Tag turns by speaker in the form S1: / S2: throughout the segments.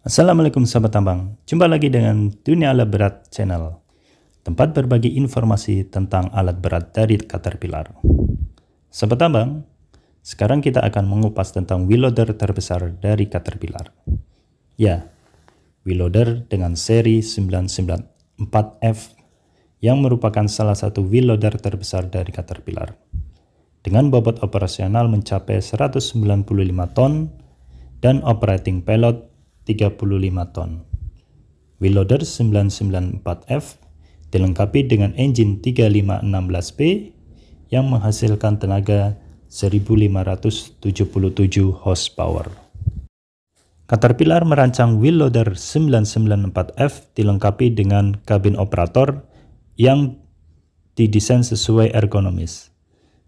S1: Assalamualaikum sahabat tambang, jumpa lagi dengan Dunia Alat Berat Channel, tempat berbagi informasi tentang alat berat dari Caterpillar. Sahabat tambang, sekarang kita akan mengupas tentang wheel loader terbesar dari Caterpillar. Ya, wheel loader dengan seri 994F yang merupakan salah satu wheel loader terbesar dari Caterpillar. Dengan bobot operasional mencapai 195 ton dan operating payload 35 ton. Wheel loader 994F dilengkapi dengan engine 3516P yang menghasilkan tenaga 1577 horsepower. Caterpillar merancang wheel loader 994F dilengkapi dengan kabin operator yang didesain sesuai ergonomis,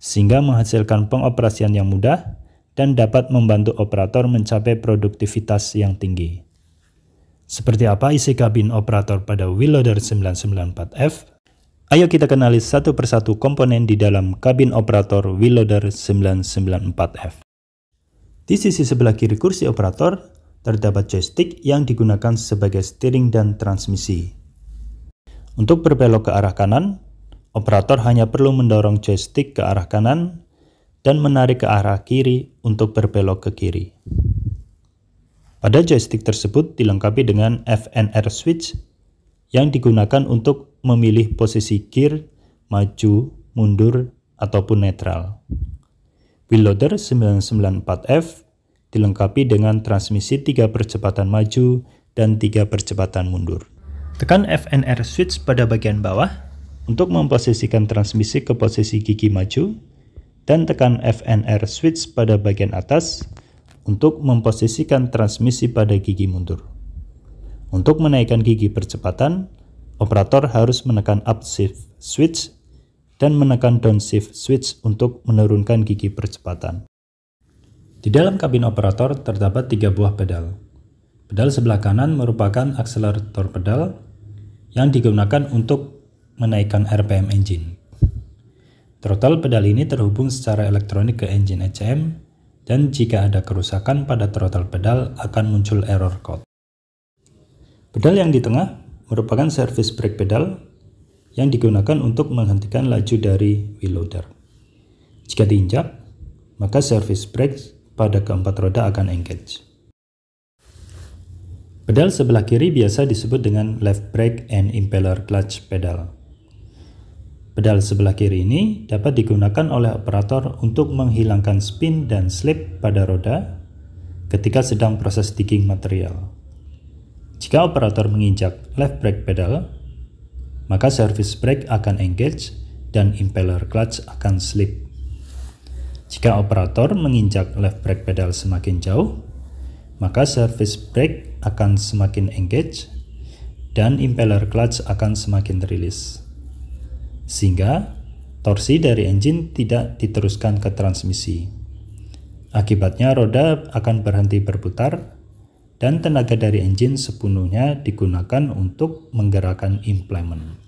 S1: sehingga menghasilkan pengoperasian yang mudah dan dapat membantu operator mencapai produktivitas yang tinggi. Seperti apa isi kabin operator pada wheel loader 994F? Ayo kita kenali satu persatu komponen di dalam kabin operator wheel loader 994F. Di sisi sebelah kiri kursi operator, terdapat joystick yang digunakan sebagai steering dan transmisi. Untuk berbelok ke arah kanan, operator hanya perlu mendorong joystick ke arah kanan dan menarik ke arah kiri untuk berbelok ke kiri. Pada joystick tersebut dilengkapi dengan FNR switch yang digunakan untuk memilih posisi gear, maju, mundur, ataupun netral. Wheel loader 994F dilengkapi dengan transmisi 3 percepatan maju dan 3 percepatan mundur. Tekan FNR switch pada bagian bawah untuk memposisikan transmisi ke posisi gigi maju, dan tekan FNR switch pada bagian atas untuk memposisikan transmisi pada gigi mundur. Untuk menaikkan gigi percepatan, operator harus menekan up shift switch dan menekan down shift switch untuk menurunkan gigi percepatan. Di dalam kabin operator terdapat 3 buah pedal. Pedal sebelah kanan merupakan akselerator pedal yang digunakan untuk menaikkan RPM engine. Throttle pedal ini terhubung secara elektronik ke engine ECM, dan jika ada kerusakan pada throttle pedal akan muncul error code. Pedal yang di tengah merupakan service brake pedal yang digunakan untuk menghentikan laju dari wheel loader. Jika diinjak, maka service brake pada keempat roda akan engage. Pedal sebelah kiri biasa disebut dengan left brake and impeller clutch pedal. Pedal sebelah kiri ini dapat digunakan oleh operator untuk menghilangkan spin dan slip pada roda ketika sedang proses digging material. Jika operator menginjak left brake pedal, maka service brake akan engage dan impeller clutch akan slip. Jika operator menginjak left brake pedal semakin jauh, maka service brake akan semakin engage dan impeller clutch akan semakin rilis, sehingga torsi dari engine tidak diteruskan ke transmisi. Akibatnya roda akan berhenti berputar dan tenaga dari engine sepenuhnya digunakan untuk menggerakkan implement.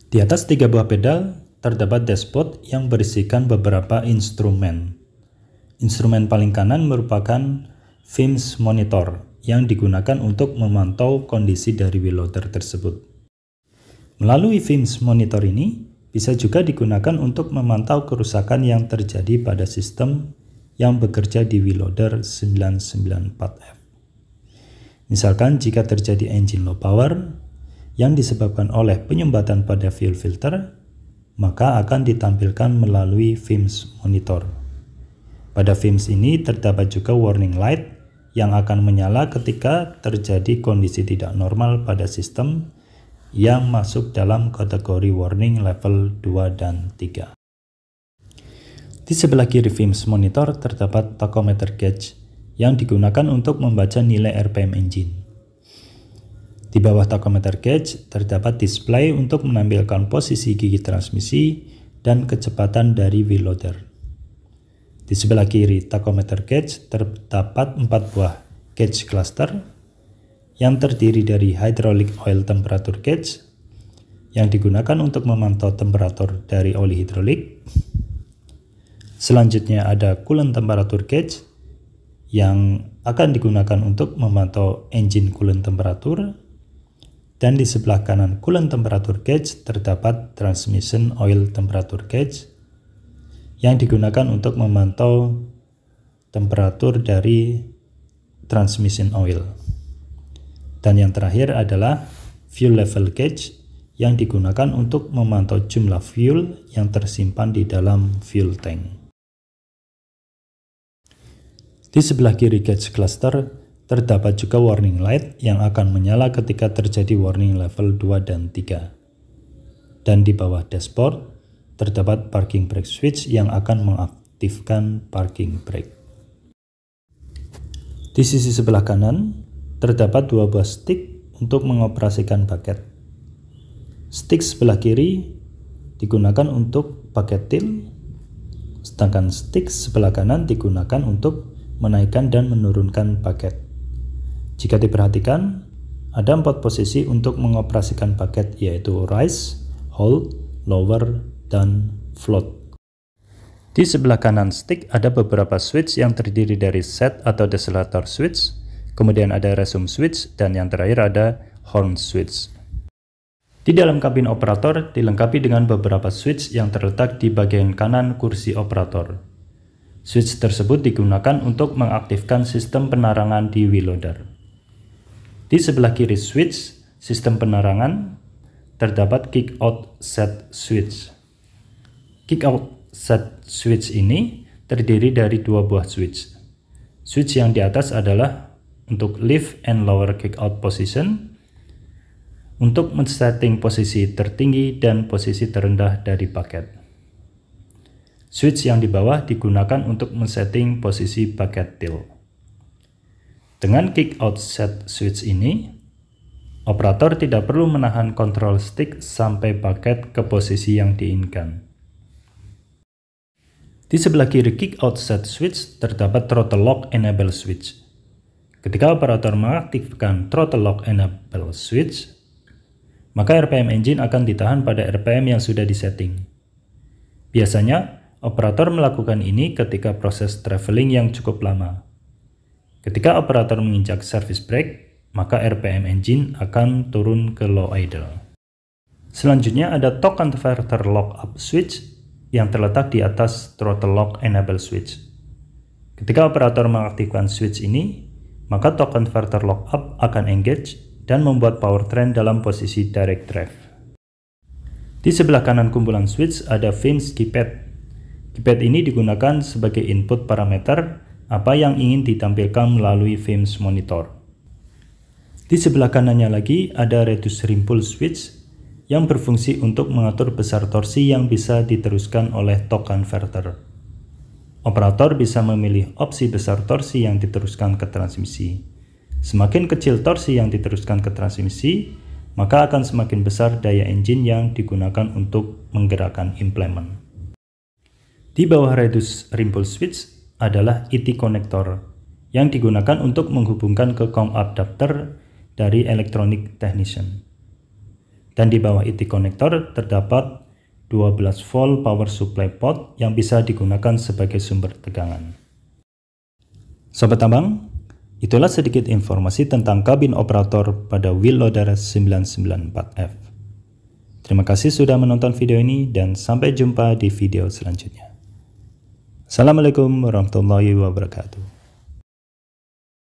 S1: Di atas 3 buah pedal terdapat dashboard yang berisikan beberapa instrumen. Instrumen paling kanan merupakan FIMS monitor yang digunakan untuk memantau kondisi dari wheel loader tersebut. Melalui FIMS monitor ini bisa juga digunakan untuk memantau kerusakan yang terjadi pada sistem yang bekerja di wheel loader 994F. Misalkan jika terjadi engine low power yang disebabkan oleh penyumbatan pada fuel filter, maka akan ditampilkan melalui FIMS monitor. Pada FIMS ini terdapat juga warning light yang akan menyala ketika terjadi kondisi tidak normal pada sistem yang masuk dalam kategori warning level 2 dan 3. Di sebelah kiri FIMS monitor terdapat tachometer gauge yang digunakan untuk membaca nilai RPM engine. Di bawah tachometer gauge terdapat display untuk menampilkan posisi gigi transmisi dan kecepatan dari wheel loader. Di sebelah kiri tachometer gauge terdapat 4 buah gauge cluster yang terdiri dari hydraulic oil temperature gauge yang digunakan untuk memantau temperatur dari oli hidrolik. Selanjutnya ada coolant temperature gauge yang akan digunakan untuk memantau engine coolant temperatur, dan di sebelah kanan coolant temperature gauge terdapat transmission oil temperature gauge yang digunakan untuk memantau temperatur dari transmission oil. Dan yang terakhir adalah fuel level gauge yang digunakan untuk memantau jumlah fuel yang tersimpan di dalam fuel tank. Di sebelah kiri gauge cluster terdapat juga warning light yang akan menyala ketika terjadi warning level 2 dan 3. Dan di bawah dashboard terdapat parking brake switch yang akan mengaktifkan parking brake. Di sisi sebelah kanan terdapat dua buah stick untuk mengoperasikan bucket. Stick sebelah kiri digunakan untuk bucket tilt, sedangkan stick sebelah kanan digunakan untuk menaikkan dan menurunkan bucket. Jika diperhatikan, ada 4 posisi untuk mengoperasikan bucket, yaitu rise, hold, lower, dan float. Di sebelah kanan stick ada beberapa switch yang terdiri dari set atau decelerator switch, kemudian ada resume switch, dan yang terakhir ada horn switch. Di dalam kabin operator dilengkapi dengan beberapa switch yang terletak di bagian kanan kursi operator. Switch tersebut digunakan untuk mengaktifkan sistem penerangan di wheel loader. Di sebelah kiri switch sistem penerangan terdapat kick out set switch. Kick out set switch ini terdiri dari 2 buah switch. Switch yang di atas adalah untuk lift and lower kick out position, untuk men-setting posisi tertinggi dan posisi terendah dari bucket. Switch yang di bawah digunakan untuk men-setting posisi bucket tilt. Dengan kick out set switch ini, operator tidak perlu menahan kontrol stick sampai bucket ke posisi yang diinginkan. Di sebelah kiri kick out set switch terdapat throttle lock enable switch. Ketika operator mengaktifkan throttle lock enable switch, maka RPM engine akan ditahan pada RPM yang sudah disetting. Biasanya, operator melakukan ini ketika proses traveling yang cukup lama. Ketika operator menginjak service brake, maka RPM engine akan turun ke low idle. Selanjutnya ada torque converter lock up switch yang terletak di atas throttle lock enable switch. Ketika operator mengaktifkan switch ini, maka torque converter lock up akan engage dan membuat powertrain dalam posisi direct drive. Di sebelah kanan kumpulan switch ada VINs keypad. Keypad ini digunakan sebagai input parameter apa yang ingin ditampilkan melalui VINs monitor. Di sebelah kanannya lagi ada reduce rim-pull switch yang berfungsi untuk mengatur besar torsi yang bisa diteruskan oleh torque converter. Operator bisa memilih opsi besar torsi yang diteruskan ke transmisi. Semakin kecil torsi yang diteruskan ke transmisi, maka akan semakin besar daya engine yang digunakan untuk menggerakkan implement. Di bawah reduce rim-pull switch adalah ET connector yang digunakan untuk menghubungkan ke COM adapter dari electronic technician. Dan di bawah ET connector terdapat 12 volt power supply port yang bisa digunakan sebagai sumber tegangan. Sobat tambang, itulah sedikit informasi tentang kabin operator pada wheel loader 994F. Terima kasih sudah menonton video ini dan sampai jumpa di video selanjutnya. Assalamualaikum warahmatullahi wabarakatuh.